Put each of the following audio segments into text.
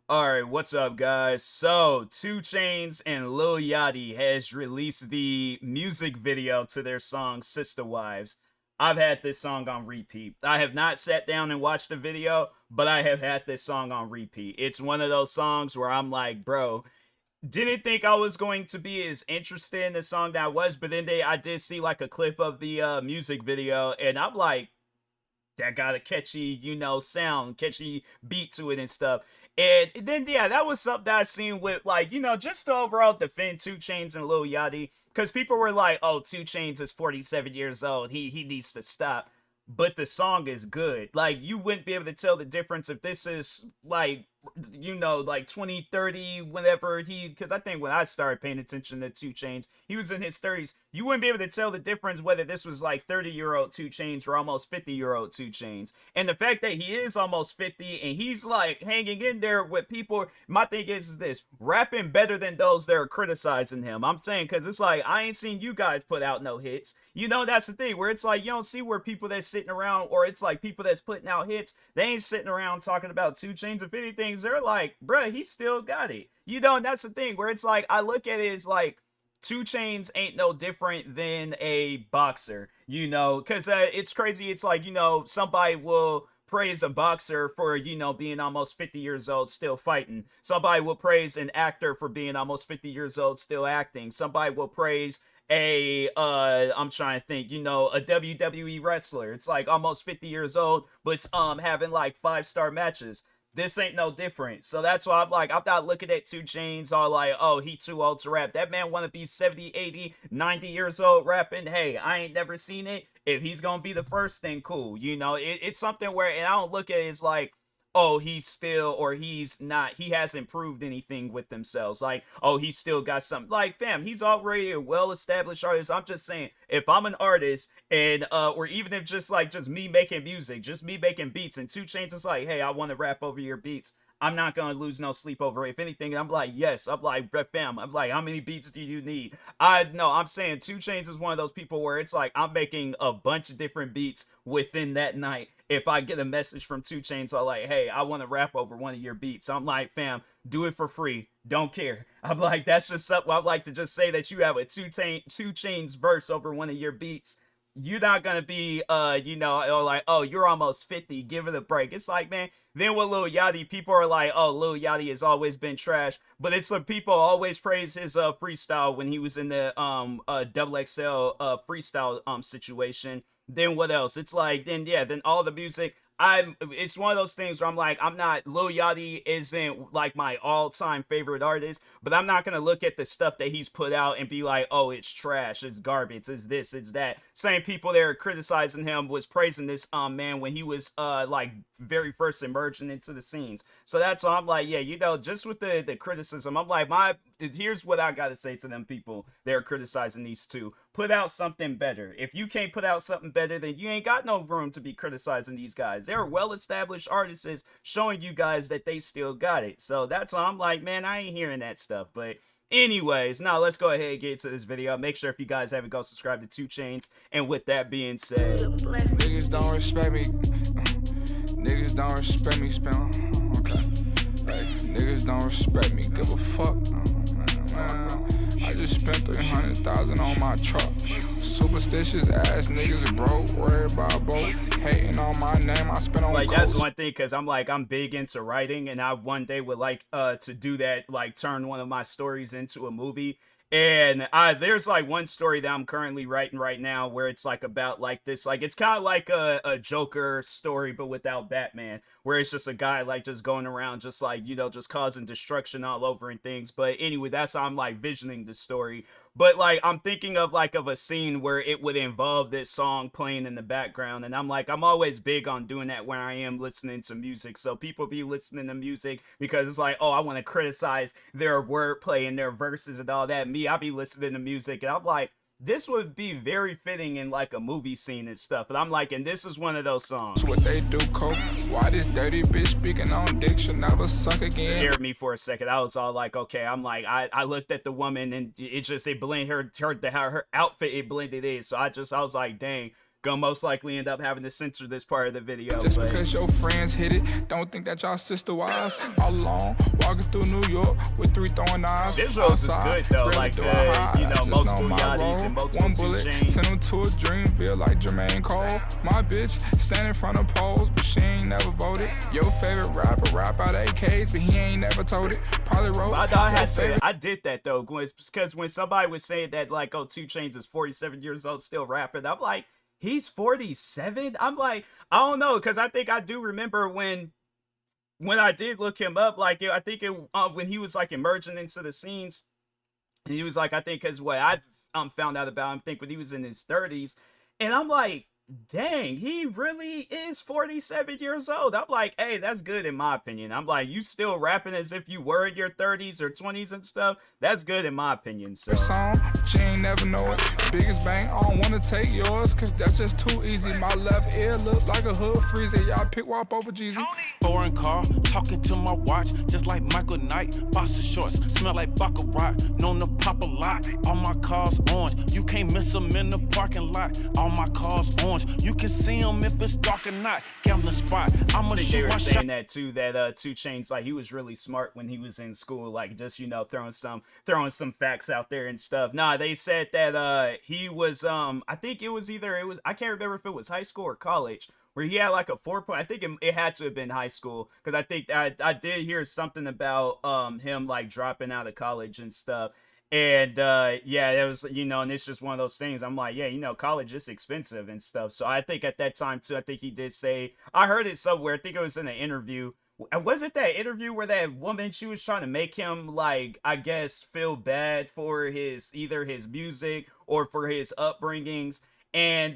Alright, what's up guys? So, 2 Chainz and Lil Yachty has released the music video to their song Sista Wives. I've had this song on repeat. I have not sat down and watched the video, but I have had this song on repeat. It's one of those songs where I'm like, bro, didn't think I was going to be as interested in the song that I was, but then I did see like a clip of the music video, and I'm like, that got a catchy, sound, catchy beat to it and stuff. And then, yeah, that was something that I seen with, like, just to overall defend 2 Chainz and Lil Yachty. Because people were like, oh, 2 Chainz is 47 years old. He needs to stop. But the song is good. Like, you wouldn't be able to tell the difference if this is, like, like 2030, whenever because I think when I started paying attention to 2 Chainz, he was in his 30s. You wouldn't be able to tell the difference whether this was like 30-year-old 2 Chainz or almost 50-year-old 2 Chainz. And the fact that he is almost 50 and he's like hanging in there with people, my thing is this, rapping better than those that are criticizing him. I'm saying, because it's like, I ain't seen you guys put out no hits. That's the thing, where it's like, you don't see where people that's sitting around, or it's like people that's putting out hits, they ain't sitting around talking about 2 Chainz. If anything, they're like, bruh, he still got it. And that's the thing, where it's like, I look at it as like, 2 Chainz ain't no different than a boxer, because it's crazy. It's like, somebody will praise a boxer for, being almost 50 years old, still fighting. Somebody will praise an actor for being almost 50 years old, still acting. Somebody will praise I'm trying to think, a WWE wrestler. It's like almost 50 years old, but having like 5-star matches. This ain't no different. So that's why I'm like, I'm not looking at 2 Chainz all like, oh, he too old to rap. That man want to be 70, 80, 90 years old rapping. Hey, I ain't never seen it. If he's going to be the first thing, cool. It's something where, and I don't look at it as like, oh, he's still, or he's not, he hasn't proved anything with themselves. Like, oh, he's still got something. Like, fam, he's already a well-established artist. I'm just saying, if I'm an artist, and or even if just me making music, just me making beats, and 2 Chainz is like, hey, I want to rap over your beats, I'm not gonna lose no sleep over it. If anything, I'm like, yes. I'm like, fam, I'm like, how many beats do you need? I'm saying 2 Chainz is one of those people where it's like, I'm making a bunch of different beats within that night. If I get a message from 2 Chainz, I'm like, hey, I want to rap over one of your beats. I'm like, fam, do it for free. Don't care. I'm like, that's just something I'd like to just say, that you have a 2 Chainz verse over one of your beats. You're not gonna be like, oh, you're almost 50, give it a break. It's like, man, then with Lil Yachty, people are like, oh, Lil Yachty has always been trash, but it's like people always praise his freestyle when he was in the double XL freestyle situation. Then what else? It's like, then all the music, it's one of those things where I'm like, I'm not, Lil Yachty isn't like my all-time favorite artist, but I'm not gonna look at the stuff that he's put out and be like, oh, it's trash, it's garbage, it's this, it's that. Same people that are criticizing him was praising this man when he was like very first emerging into the scenes. So that's why I'm like, yeah, just with the criticism, I'm like, here's what I gotta say to them people that are criticizing these two. Put out something better. If you can't put out something better, then you ain't got no room to be criticizing these guys. They're well-established artists showing you guys that they still got it. So that's why I'm like, man, I ain't hearing that stuff. But anyways, now let's go ahead and get to this video. Make sure if you guys haven't, go subscribe to 2 Chainz. And with that being said, niggas don't respect me. Niggas don't respect me, spell. Okay. Hey, niggas don't respect me. Give a fuck. I just spent 300,000 on my truck. Superstitious ass niggas broke, worried about both. Hating on my name, I spent on like, that's one thing, because I'm big into writing, and I one day would like to do that, like turn one of my stories into a movie. And there's like one story that I'm currently writing right now where it's like about like this, like it's kind of like a Joker story but without Batman, where it's just a guy like just going around just like, just causing destruction all over and things. But anyway, that's how I'm like visioning the story. But like, I'm thinking of like a scene where it would involve this song playing in the background, and I'm like, I'm always big on doing that when I am listening to music. So people be listening to music because it's like, oh, I want to criticize their wordplay and their verses and all that. Me, I be listening to music and I'm like, this would be very fitting in like a movie scene and stuff. But I'm like, and this is one of those songs. What they do, coke. Why this dirty bitch speaking on dick should never suck again? Scared me for a second. I was all like, okay. I'm like, I looked at the woman and it blended her outfit, it blended in. So I was like, dang, gonna most likely end up having to censor this part of the video. Just but because your friends hit it, don't think that y'all sister wives all alone walking through New York with 3 throwing knives. visuals is good though, like multiple Yachty's and multiple one 2 bullet, Chainz. send him to a Dreamville like Jermaine Cole. My bitch stand in front of polls, but she ain't never voted. Your favorite rapper rap out AKs, but he ain't never told it. Probably wrote. I did that though, because when somebody was saying that like, oh, 2 Chainz is 47 years old still rapping, I'm like, he's 47? I'm like, I don't know, because I think I do remember when I did look him up, like, I think when he was like emerging into the scenes, and he was like, I think, because what I found out about him, I think when he was in his 30s, and I'm like, dang, he really is 47 years old. I'm like, hey, that's good in my opinion. I'm like, you still rapping as if you were in your 30s or 20s and stuff. That's good in my opinion. So song, she ain't never know it. Biggest bang, I don't wanna take yours, cause that's just too easy. My left ear look like a hood freezer. Y'all pick WAP over Jeezy. Foreign car, talking to my watch, just like Michael Knight. Boxer shorts, smell like Baccarat, known to pop a lot. All my cars orange, you can't miss them in the parking lot. All my cars orange, you can see them if it's dark or not. Gambling spot, I'ma shoot my shot. Saying that too, that 2 Chainz, like, he was really smart when he was in school, like, just, throwing some facts out there and stuff. Nah, they said that he was I think it was I can't remember if it was high school or college, where he had like a 4 point. I think it had to have been high school, because I think I did hear something about him like dropping out of college and stuff. And yeah, it was, and it's just one of those things. I'm like, yeah, college is expensive and stuff. So I think at that time too, I think he did say, I heard it somewhere, I think it was in an interview. Was it that interview where that woman, she was trying to make him, like, I guess, feel bad for either his music or for his upbringings? And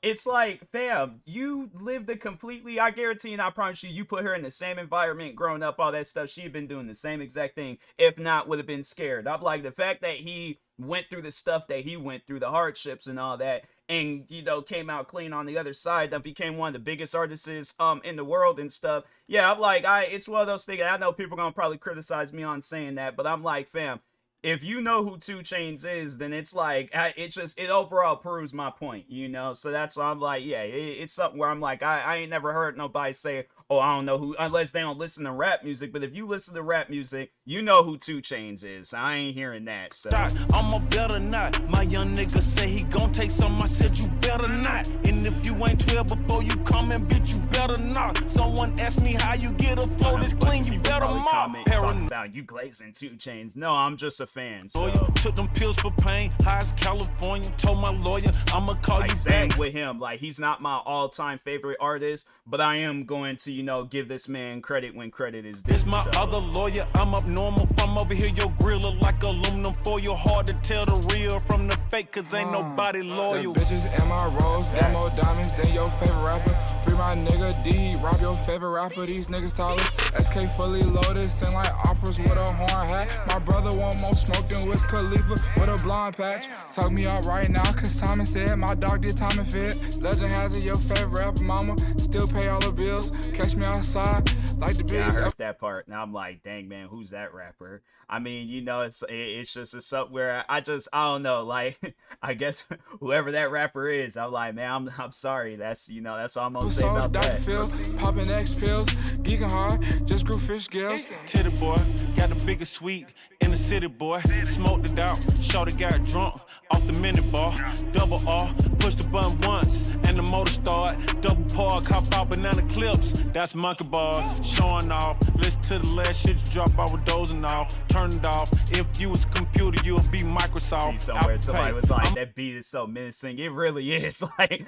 it's like, fam, you lived a completely, I guarantee and I promise you put her in the same environment growing up, all that stuff, she'd been doing the same exact thing, if not would have been scared. I'm like, the fact that he went through the stuff that he went through, the hardships and all that, and came out clean on the other side, that became one of the biggest artists in the world and stuff. Yeah, I'm like, it's one of those things. I know people are gonna probably criticize me on saying that, but I'm like, fam, if you know who 2 Chainz is, then it's like, it overall proves my point, So that's why I'm like, yeah, it's something where I'm like, I ain't never heard nobody say, oh, I don't know who, unless they don't listen to rap music. But if you listen to rap music, you know who 2 Chainz is. I ain't hearing that. So I'm a better not. My young nigga say he gon' take some. I said you better not. And if you ain't 12 before you come and bitch, you better not. Someone asked me how you get a flow this clean. You better mop. Talking about you glazing 2 Chainz. No, I'm just a fan. So. Took them pills for pain. High as California. Told my lawyer I'ma call you same back. With him, like, he's not my all-time favorite artist, but I am going to give this man credit when credit is due. This my other lawyer, I'm up normal. From over here, your grill look like aluminum foil. Hard to tell the real from the fake, cause ain't nobody loyal. The bitches in my rolls got more diamonds than your favorite rapper. Free my nigga D, rob your favorite rapper. These niggas taller. SK fully loaded, sing like operas with a horn hat. My brother want more smoke than Wiz Khalifa with a blonde patch. Suck me up right now, cause Simon said my dog did time and fit. Legend has it, your favorite rapper mama. Still pay all the bills. Catch me outside like the biggest. I heard that part. Now I'm like, dang, man, who's that rapper? I mean, it's just something where I don't know. Like, I guess whoever that rapper is, I'm like, man, I'm sorry. That's that's all I'm gonna say about that. Feels, popping X pills, geeking hard, just grew fish gills. Titty boy, got the biggest suite in the city, boy. Smoked it out, shorty got drunk off the mini bar. Double R, push the button once, and the motor start. Double park, hop out banana clips. That's monkey bars, showing off. Listen to the last shit you drop out with those and all. Turn it off. If you was a computer, you would be Microsoft. See somewhere somebody was like, that beat is so menacing. It really is. Like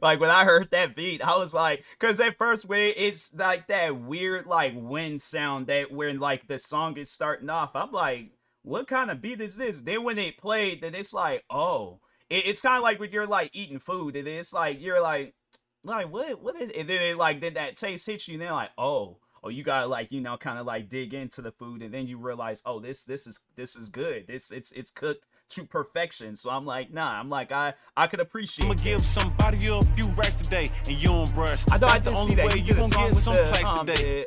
when I heard that beat, I was like, because at first when it's like that weird like wind sound that when like the song is starting off, I'm like, what kind of beat is this? Then when it played, then it's like, oh, it's kind of like when you're like eating food, and it's like you're like what is it? And then that taste hits you, and then like, oh, you gotta like kind of like dig into the food, and then you realize, oh, this is good. It's cooked to perfection. So I'm like, nah, I could appreciate. I'ma give somebody a few racks today, and you don't brush. I thought I did the see only that. way He you did a gonna song get with some plaques today.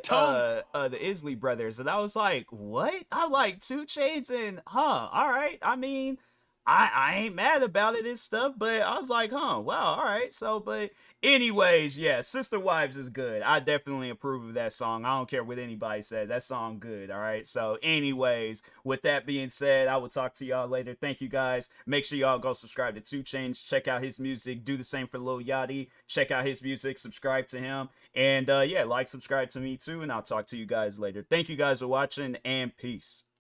the Isley brothers, and I was like, what? I like 2 Chainz and all right. I mean, I ain't mad about it and stuff, but I was like, huh, wow, all right. So, but anyways, yeah, Sister Wives is good. I definitely approve of that song. I don't care what anybody says. That song good, all right? So, anyways, with that being said, I will talk to y'all later. Thank you guys. Make sure y'all go subscribe to 2 Chainz. Check out his music. Do the same for Lil Yachty. Check out his music. Subscribe to him. And yeah, like, subscribe to me too. And I'll talk to you guys later. Thank you guys for watching, and peace.